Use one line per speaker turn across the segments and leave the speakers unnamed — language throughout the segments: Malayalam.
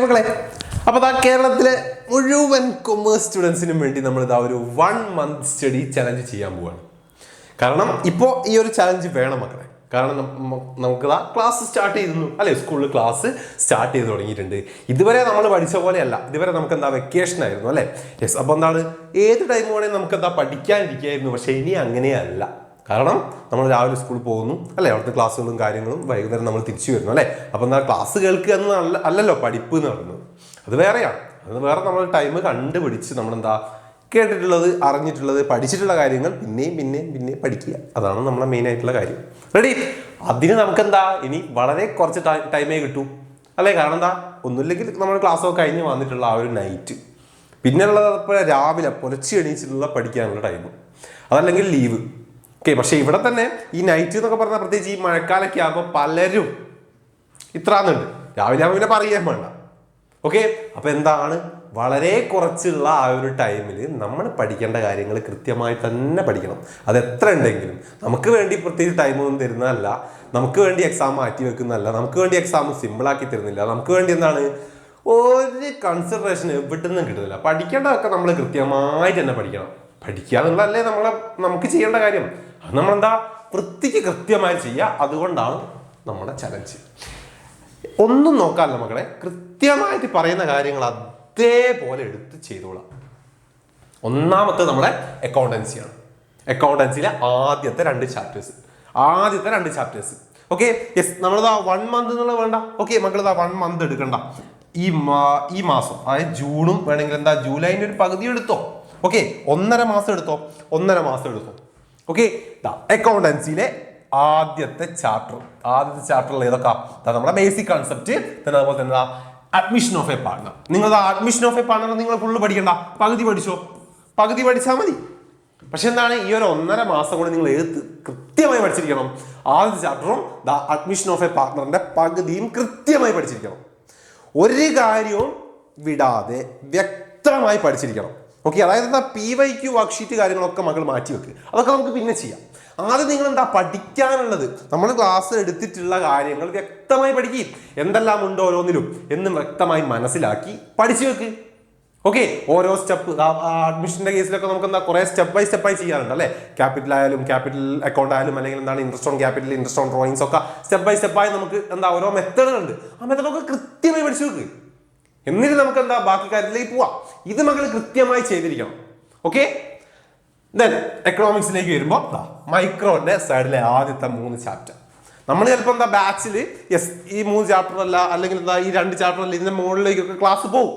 മക്കളെ, അപ്പോൾ കേരളത്തിലെ മുഴുവൻ കൊമേഴ്സ് സ്റ്റുഡൻസിനും വേണ്ടി നമ്മൾ ഇതാ ഒരു 1 month സ്റ്റഡി ചലഞ്ച് ചെയ്യാൻ പോവുകയാണ്. കാരണം ഇപ്പോൾ ഈ ഒരു ചലഞ്ച് വേണം മക്കളെ. കാരണം നമുക്ക് ക്ലാസ് സ്റ്റാർട്ട് ചെയ്തിരുന്നു അല്ലേ, സ്കൂളിൽ ക്ലാസ് സ്റ്റാർട്ട് ചെയ്ത് തുടങ്ങിയിട്ടുണ്ട്. ഇതുവരെ നമ്മൾ പഠിച്ച പോലെയല്ല, ഇതുവരെ നമുക്ക് വെക്കേഷൻ ആയിരുന്നു അല്ലേ. യെസ്, അപ്പോൾ ഏത് ടൈം വേണമെങ്കിൽ നമുക്ക് പഠിക്കാനിരിക്കുകയായിരുന്നു. പക്ഷേ ഇനി അങ്ങനെയല്ല. കാരണം നമ്മൾ രാവിലെ സ്കൂളിൽ പോകുന്നു അല്ലേ, അവിടുത്തെ ക്ലാസ്സുകളും കാര്യങ്ങളും, വൈകുന്നേരം നമ്മൾ തിരിച്ചു വരുന്നു അല്ലേ. അപ്പോൾ ക്ലാസ് കേൾക്കുക എന്ന് അല്ലല്ലോ പഠിപ്പ് എന്ന് പറയുന്നത്, അത് വേറെയാണ്. അത് വേറെ നമ്മൾ ടൈം കണ്ടുപിടിച്ച് കേട്ടിട്ടുള്ളത്, അറിഞ്ഞിട്ടുള്ളത്, പഠിച്ചിട്ടുള്ള കാര്യങ്ങൾ പിന്നെയും പഠിക്കുക. അതാണ് നമ്മളെ മെയിൻ ആയിട്ടുള്ള കാര്യം. റെഡി? അതിന് ഇനി വളരെ കുറച്ച് ടൈമേ കിട്ടൂ അല്ലേ. കാരണം ഒന്നുമില്ലെങ്കിൽ നമ്മൾ ക്ലാസ്സൊക്കെ കഴിഞ്ഞ് വന്നിട്ടുള്ള ആ ഒരു നൈറ്റ്, പിന്നെയുള്ളത് ഇപ്പോൾ രാവിലെ പുലർച്ചെ എണീച്ചിട്ടുള്ള പഠിക്കാനുള്ള ടൈം, അതല്ലെങ്കിൽ ലീവ്. ഓക്കെ, പക്ഷെ ഇവിടെ തന്നെ ഈ നൈറ്റ് എന്നൊക്കെ പറഞ്ഞാൽ പ്രത്യേകിച്ച് ഈ മഴക്കാലൊക്കെ ആകുമ്പോൾ പലരും ഇത്രാന്നുണ്ട്. രാവിലെ ആകുമ്പോൾ പിന്നെ പറയാൻ വേണ്ട. ഓക്കെ, അപ്പോൾ വളരെ കുറച്ചുള്ള ആ ഒരു ടൈമിൽ നമ്മൾ പഠിക്കേണ്ട കാര്യങ്ങൾ കൃത്യമായി തന്നെ പഠിക്കണം. അത് എത്ര ഉണ്ടെങ്കിലും നമുക്ക് വേണ്ടി പ്രത്യേകിച്ച് ടൈമൊന്നും തരുന്നതല്ല, നമുക്ക് വേണ്ടി എക്സാം മാറ്റി വെക്കുന്നതല്ല, നമുക്ക് വേണ്ടി എക്സാം സിമ്പിളാക്കി തരുന്നില്ല, നമുക്ക് വേണ്ടി ഒരു കൺസിഡറേഷൻ എവിടെ നിന്നും കിട്ടുന്നില്ല. പഠിക്കേണ്ടതൊക്കെ നമ്മൾ കൃത്യമായിട്ട് തന്നെ പഠിക്കണം. പഠിക്കുക എന്നുള്ളതല്ലേ നമുക്ക് ചെയ്യേണ്ട കാര്യം. അത് വൃത്തിക്ക് കൃത്യമായി ചെയ്യുക. അതുകൊണ്ടാണ് നമ്മുടെ ചലഞ്ച്. ഒന്നും നോക്കാമല്ല മക്കളെ, കൃത്യമായിട്ട് പറയുന്ന കാര്യങ്ങൾ അതേപോലെ എടുത്ത് ചെയ്തോളാം. ഒന്നാമത്തെ നമ്മുടെ അക്കൗണ്ടൻസിയാണ്. അക്കൗണ്ടൻസിയിലെ ആദ്യത്തെ രണ്ട് ചാപ്റ്റേഴ്സ്. ഓക്കെ, യെസ്, നമ്മളിതാ 1 month എന്നുള്ളത് വേണ്ട. ഓക്കെ, മക്കളിതാ 1 month എടുക്കണ്ട. ഈ മാസം, അതായത് ജൂണും വേണമെങ്കിൽ ജൂലൈൻ്റെ ഒരു പകുതി എടുത്തോ. ഓക്കെ, 1.5 മാസം എടുത്തോ. ഓക്കെ, അക്കൗണ്ടൻസിയിലെ ആദ്യത്തെ ചാപ്റ്ററിൽ ഏതൊക്കെ നമ്മുടെ ബേസിക് കൺസെപ്റ്റ്, തന്നെ അതുപോലെ തന്നെ അഡ്മിഷൻ ഓഫ് എ പാർട്ണർ. നിങ്ങൾ അഡ്മിഷൻ ഓഫ് എ പാർട്ണർ നിങ്ങൾ ഫുള്ള് പഠിക്കണ്ട, പകുതി പഠിച്ചാൽ മതി. പക്ഷെ ഈ ഒരു 1.5 മാസം കൊണ്ട് നിങ്ങൾ കൃത്യമായി പഠിച്ചിരിക്കണം. ആദ്യത്തെ ചാപ്റ്ററും അഡ്മിഷൻ ഓഫ് എ പാർട്ണറിന്റെ പകുതിയും കൃത്യമായി പഠിച്ചിരിക്കണം. ഒരു കാര്യവും വിടാതെ വ്യക്തമായി പഠിച്ചിരിക്കണം. ഓക്കെ, അതായത് PYQ വർക്ക്ഷീറ്റ് കാര്യങ്ങളൊക്കെ മക്കൾ മാറ്റി വെക്ക്, അതൊക്കെ നമുക്ക് പിന്നെ ചെയ്യാം. ആദ്യം നിങ്ങൾ പഠിക്കാനുള്ളത്, നമ്മൾ ക്ലാസ് എടുത്തിട്ടുള്ള കാര്യങ്ങൾ വ്യക്തമായി പഠിക്കുക. എന്തെല്ലാം ഉണ്ടോ ഓരോന്നിലും എന്നും വ്യക്തമായി മനസ്സിലാക്കി പഠിച്ചു വെക്ക്. ഓക്കെ, ഓരോ സ്റ്റെപ്പ്, അഡ്മിഷന്റെ കേസിലൊക്കെ നമുക്ക് കുറേ സ്റ്റെപ്പ് ബൈ സ്റ്റെപ്പായി ചെയ്യാറുണ്ട് അല്ലേ. ക്യാപിറ്റൽ ആയാലും ക്യാപിറ്റൽ അക്കൗണ്ട് ആയാലും അല്ലെങ്കിൽ interest on capital, interest on drawings ഒക്കെ സ്റ്റെപ്പ് ബൈ സ്റ്റെപ്പായി നമുക്ക് ഓരോ മെത്തേഡുകളുണ്ട്. ആ മെത്തേഡൊക്കെ കൃത്യമായി പഠിച്ചു വെക്ക്. എന്നിട്ട് നമുക്ക് ബാക്കി കാര്യത്തിലേക്ക് പോവാം. ഇത് മക്കൾ കൃത്യമായി ചെയ്തിരിക്കണം. ഓക്കെ, ദെൻ എക്കണോമിക്സിലേക്ക് വരുമ്പോൾ മൈക്രോന്റെ സൈഡിലെ ആദ്യത്തെ 3 ചാപ്റ്റർ നമ്മൾ ചിലപ്പോൾ ബാച്ചിൽ യെസ് ഈ 3 ചാപ്റ്റർ അല്ല, അല്ലെങ്കിൽ ഈ 2 ചാപ്റ്റർ അല്ല, ഇതിന്റെ മുകളിലേക്കൊക്കെ ക്ലാസ് പോകും.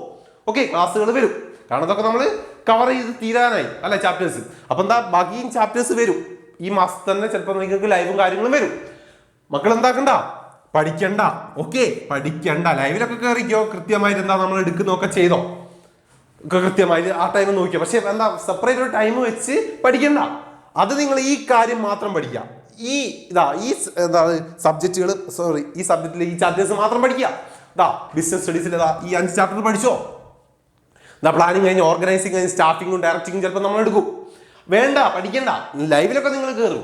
ഓക്കെ, ക്ലാസ്സുകൾ വരും. കാരണം ഇതൊക്കെ നമ്മൾ കവർ ചെയ്ത് തീരാനായി അല്ലെ ചാപ്റ്റേഴ്സ്. അപ്പം ബാക്കിയും ചാപ്റ്റേഴ്സ് വരും. ഈ മാസത്തിൽ തന്നെ ചിലപ്പോൾ നിങ്ങൾക്ക് ലൈവും കാര്യങ്ങളും വരും. മക്കൾ പഠിക്കണ്ട. ഓക്കെ, പഠിക്കണ്ട, ലൈവിലൊക്കെ കയറിക്കോ. കൃത്യമായിട്ട് നമ്മൾ എടുക്കുന്നൊക്കെ ചെയ്തോ, കൃത്യമായിട്ട് ആ ടൈം നോക്കിയോ. പക്ഷെ സെപ്പറേറ്റ് ഒരു ടൈം വെച്ച് പഠിക്കണ്ട. അത് നിങ്ങൾ ഈ കാര്യം മാത്രം പഠിക്കുക. ഈ സബ്ജക്റ്റുകൾ, ഈ സബ്ജക്റ്റിൽ ഈ ചാപ്റ്റേഴ്സ് മാത്രം പഠിക്കുക. ബിസിനസ് സ്റ്റഡീസിൽ ഈ 5 ചാപ്റ്റർ പഠിച്ചോ. പ്ലാനിങ് കഴിഞ്ഞ്, ഓർഗനൈസിങ് കഴിഞ്ഞ്, സ്റ്റാഫിങ്ങും ഡയറക്റ്റിങ്ങും ചിലപ്പോൾ നമ്മൾ എടുക്കും. വേണ്ട, പഠിക്കണ്ട. ലൈവിലൊക്കെ നിങ്ങൾ കയറും.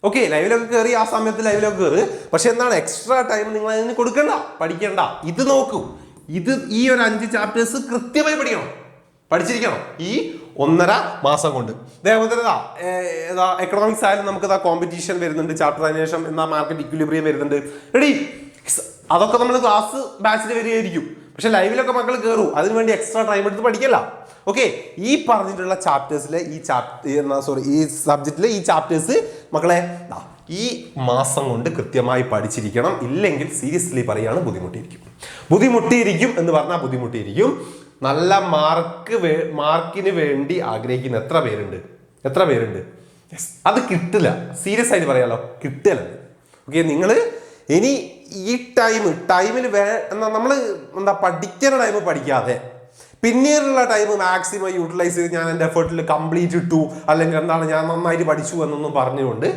ഓക്കെ, ലൈവിലൊക്കെ കയറി, ആ സമയത്ത് ലൈവിലൊക്കെ കയറി. പക്ഷെ എക്സ്ട്രാ ടൈം നിങ്ങൾ അതിന് കൊടുക്കണ്ട, പഠിക്കണ്ട. ഇത് നോക്കൂ, ഈ ഒരു 5 ചാപ്റ്റേഴ്സ് കൃത്യമായി പഠിച്ചിരിക്കണം ഈ 1.5 മാസം കൊണ്ട്. അതേപോലെ എക്കണോമിക്സ് ആയാലും നമുക്ക് കോമ്പറ്റീഷൻ വരുന്നുണ്ട്, ചാപ്റ്റർ അതിന് ശേഷം മാർക്കറ്റ് ഇക്വിലിബ്രിയം വരുന്നുണ്ട്. റെഡി? അതൊക്കെ നമ്മൾ ക്ലാസ് ബാച്ചിൽ വരികയായിരിക്കും. പക്ഷെ ലൈവിലൊക്കെ മക്കൾ കയറും. അതിനുവേണ്ടി എക്സ്ട്രാ ടൈം എടുത്ത് പഠിക്കല്ല. ഓക്കെ, ഈ പറഞ്ഞിട്ടുള്ള ചാപ്റ്റേഴ്സിലെ ഈ സബ്ജക്റ്റിലെ ഈ ചാപ്റ്റേഴ്സ് മക്കളെ ഈ മാസം കൊണ്ട് കൃത്യമായി പഠിച്ചിരിക്കണം. ഇല്ലെങ്കിൽ സീരിയസ്ലി പറയാണ് ബുദ്ധിമുട്ടിയിരിക്കും എന്ന് പറഞ്ഞാൽ ബുദ്ധിമുട്ടിയിരിക്കും. നല്ല മാർക്കിന് വേണ്ടി ആഗ്രഹിക്കുന്ന എത്ര പേരുണ്ട്? അത് കിട്ടില്ല. സീരിയസ് ആയിട്ട് പറയാലോ, കിട്ടില്ല. ഓക്കെ, നിങ്ങൾ ഇനി ഈ ടൈമിൽ നമ്മൾ പഠിക്കുന്ന ടൈം പഠിക്കാതെ പിന്നീടുള്ള ടൈം മാക്സിമം യൂട്ടിലൈസ് ചെയ്ത് ഞാൻ എൻ്റെ എഫേർട്ടിൽ കംപ്ലീറ്റ് ഇട്ടു, അല്ലെങ്കിൽ ഞാൻ നന്നായിട്ട് പഠിച്ചു എന്നൊന്നും പറഞ്ഞുകൊണ്ട്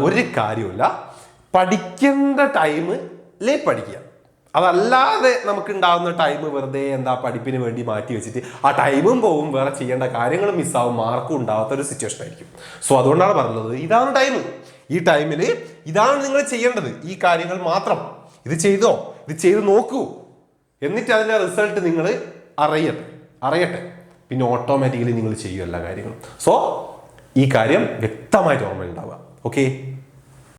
ഒരു കാര്യമില്ല. പഠിക്കേണ്ട ടൈമിലേ പഠിക്കുക. അതല്ലാതെ നമുക്ക് ഉണ്ടാകുന്ന ടൈം വെറുതെ പഠിപ്പിന് വേണ്ടി മാറ്റി വെച്ചിട്ട് ആ ടൈമും പോവും, വേറെ ചെയ്യേണ്ട കാര്യങ്ങളും മിസ്സാവും, മാർക്കും ഉണ്ടാവാത്ത ഒരു സിറ്റുവേഷൻ ആയിരിക്കും. സോ അതുകൊണ്ടാണ് പറഞ്ഞത്, ഇതാണ് ടൈം. ഈ ടൈമിൽ ഇതാണ് നിങ്ങൾ ചെയ്യേണ്ടത്. ഈ കാര്യങ്ങൾ മാത്രം ഇത് ചെയ്തോ, ഇത് ചെയ്ത് നോക്കൂ. എന്നിട്ട് അതിന്റെ റിസൾട്ട് നിങ്ങൾ അറിയട്ടെ പിന്നെ ഓട്ടോമാറ്റിക്കലി നിങ്ങൾ ചെയ്യും എല്ലാ കാര്യങ്ങളും. സോ ഈ കാര്യം വ്യക്തമായിട്ട് ഓർമ്മ ഉണ്ടാവുക. ഓക്കെ.